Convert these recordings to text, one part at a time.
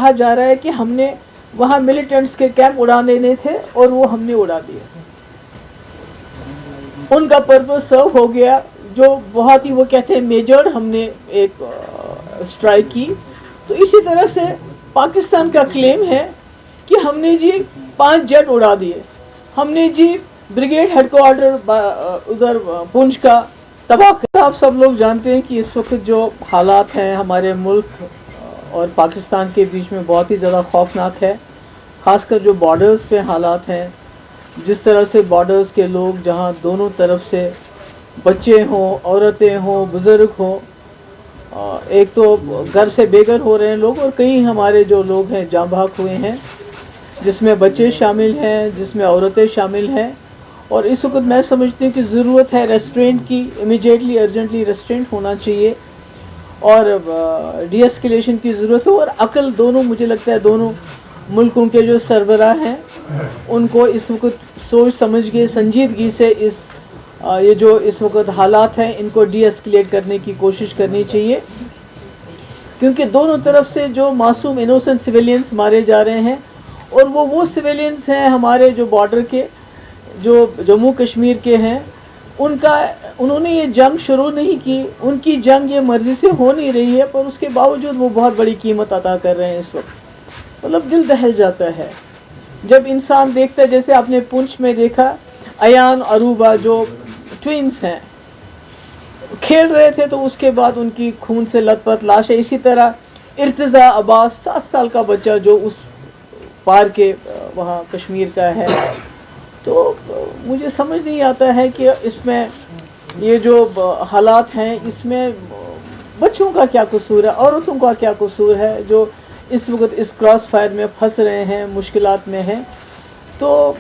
کہا جا رہا ہے کہ ہم نے وہاں ملیٹنٹس کے کیمپ اڑا دینے تھے اور وہ ہم نے اڑا دیے. ان کا پرپز سرو ہو گیا, جو بہت ہی وہ کہتے ہیں میجر ہم نے ایک اسٹرائک کی. تو اسی طرح سے پاکستان کا کلیم ہے کہ ہم نے جی 5 جیٹ اڑا دیے, ہم نے جی بریگیڈ ہیڈ کوارٹر ادھر پونچھ کا تباہ کیا. آپ سب لوگ جانتے ہیں کہ اس وقت جو حالات ہیں ہمارے ملک اور پاکستان کے بیچ میں بہت ہی زیادہ خوفناک ہے, خاص کر جو بارڈرز پہ حالات ہیں. جس طرح سے بارڈرز کے لوگ جہاں دونوں طرف سے بچے ہوں, عورتیں ہوں, بزرگ ہوں, ایک تو گھر سے بے گھر ہو رہے ہیں لوگ, اور کئی ہمارے جو لوگ ہیں جاں بحق ہوئے ہیں, جس میں بچے شامل ہیں, جس میں عورتیں شامل ہیں. اور اس وقت میں سمجھتی ہوں کہ ضرورت ہے ریسٹرینٹ کی, امیجیٹلی ارجنٹلی ریسٹرینٹ ہونا چاہیے, اور ڈی ایسکیلیشن کی ضرورت ہے. اور عقل دونوں, مجھے لگتا ہے دونوں ملکوں کے جو سربراہ ہیں ان کو اس وقت سوچ سمجھ کے سنجیدگی سے یہ جو اس وقت حالات ہیں ان کو ڈی ایسکیلیٹ کرنے کی کوشش کرنی چاہیے, کیونکہ دونوں طرف سے جو معصوم انوسنٹ سویلینز مارے جا رہے ہیں, اور وہ سویلینز ہیں ہمارے جو بارڈر کے, جو جموں کشمیر کے ہیں, انہوں نے یہ جنگ شروع نہیں کی, ان کی جنگ یہ مرضی سے ہو نہیں رہی ہے, پر اس کے باوجود وہ بہت بڑی قیمت ادا کر رہے ہیں اس وقت. مطلب دل دہل جاتا ہے جب انسان دیکھتا ہے, جیسے آپ نے پونچھ میں دیکھا ایان اروبا جو ٹوینز ہیں کھیل رہے تھے, تو اس کے بعد ان کی خون سے لت پت لاش ہے. اسی طرح ارتضیٰ عباس 7 سال کا بچہ جو اس پار کے وہاں کشمیر کا ہے. تو مجھے سمجھ نہیں آتا ہے کہ اس میں یہ جو حالات ہیں اس میں بچوں کا کیا قصور ہے, عورتوں کا کیا قصور ہے, جو اس وقت اس کراس فائر میں پھنس رہے ہیں, مشکلات میں ہیں. تو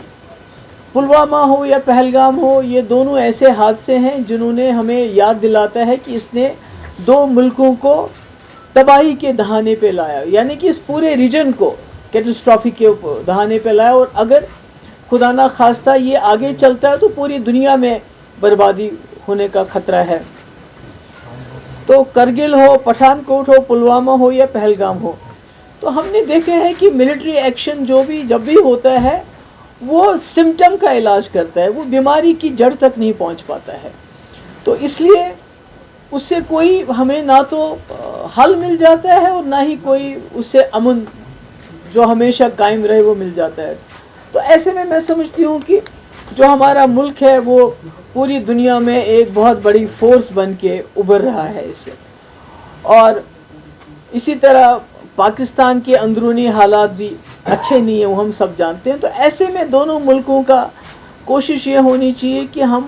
پلوامہ ہو یا پہلگام ہو, یہ دونوں ایسے حادثے ہیں جنہوں نے ہمیں یاد دلاتا ہے کہ اس نے 2 ملکوں کو تباہی کے دہانے پہ لایا, یعنی کہ اس پورے ریجن کو کیٹاسٹرافی کے دہانے پہ لایا. اور اگر خدا نہ خواستہ یہ آگے چلتا ہے تو پوری دنیا میں بربادی ہونے کا خطرہ ہے. تو کرگل ہو, پٹھان کوٹ ہو, پلوامہ ہو یا پہلگام ہو, تو ہم نے دیکھا ہے کہ ملٹری ایکشن جب بھی ہوتا ہے وہ سمٹم کا علاج کرتا ہے, وہ بیماری کی جڑ تک نہیں پہنچ پاتا ہے. تو اس لیے اس سے کوئی ہمیں نہ تو حل مل جاتا ہے اور نہ ہی کوئی اس سے امن جو ہمیشہ قائم رہے وہ مل جاتا ہے. تو ایسے میں سمجھتی ہوں کہ جو ہمارا ملک ہے وہ پوری دنیا میں ایک بہت بڑی فورس بن کے ابھر رہا ہے اس وقت. اور اسی طرح پاکستان کے اندرونی حالات بھی اچھے نہیں ہیں, وہ ہم سب جانتے ہیں. تو ایسے میں دونوں ملکوں کا کوشش یہ ہونی چاہیے کہ ہم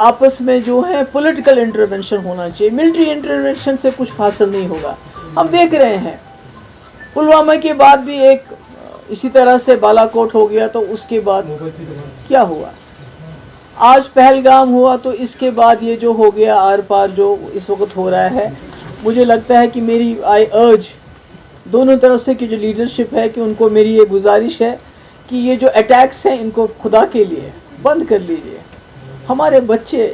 آپس میں جو ہے پولیٹیکل انٹرونشن ہونا چاہیے. ملٹری انٹرونشن سے کچھ حاصل نہیں ہوگا. ہم دیکھ رہے ہیں پلوامہ کے بعد بھی ایک اسی طرح سے بالا کوٹ ہو گیا, تو اس کے بعد کیا ہوا, آج پہلگام ہوا, تو اس کے بعد یہ جو ہو گیا آر پار جو اس وقت ہو رہا ہے. مجھے لگتا ہے کہ میری آئی ارج دونوں طرف سے کی جو لیڈرشپ ہے کہ ان کو میری یہ گزارش ہے کہ یہ جو اٹیکس ہیں ان کو خدا کے لیے بند کر لیجیے. ہمارے بچے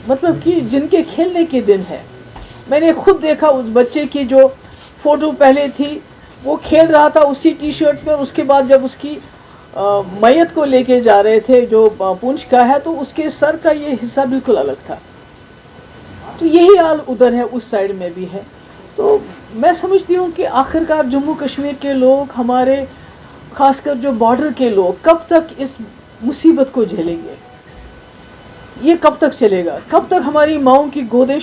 مطلب کہ جن کے کھیلنے کے دن ہے, میں نے خود دیکھا اس بچے کی جو فوٹو پہلے تھی وہ کھیل رہا تھا اسی ٹی شرٹ میں, اس کے بعد جب اس کی میت کو لے کے جا رہے تھے جو پونچھ کا ہے, تو اس کے سر کا یہ حصہ بالکل الگ تھا. تو یہی حال ادھر ہے, اس سائڈ میں بھی ہے. تو میں سمجھتی ہوں کہ آخر کار جموں کشمیر کے لوگ, ہمارے خاص کر جو بارڈر کے لوگ, کب تک اس مصیبت کو جھیلیں گے؟ یہ کب تک چلے گا؟ کب تک ہماری ماؤں کی گودے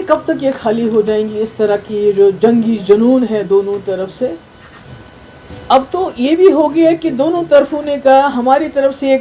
کب تک یہ خالی ہو جائیں گی؟ اس طرح کی یہ جو جنگی جنون ہے دونوں طرف سے. اب تو یہ بھی ہو گیا کہ دونوں طرفوں نے کہا, ہماری طرف سے یہ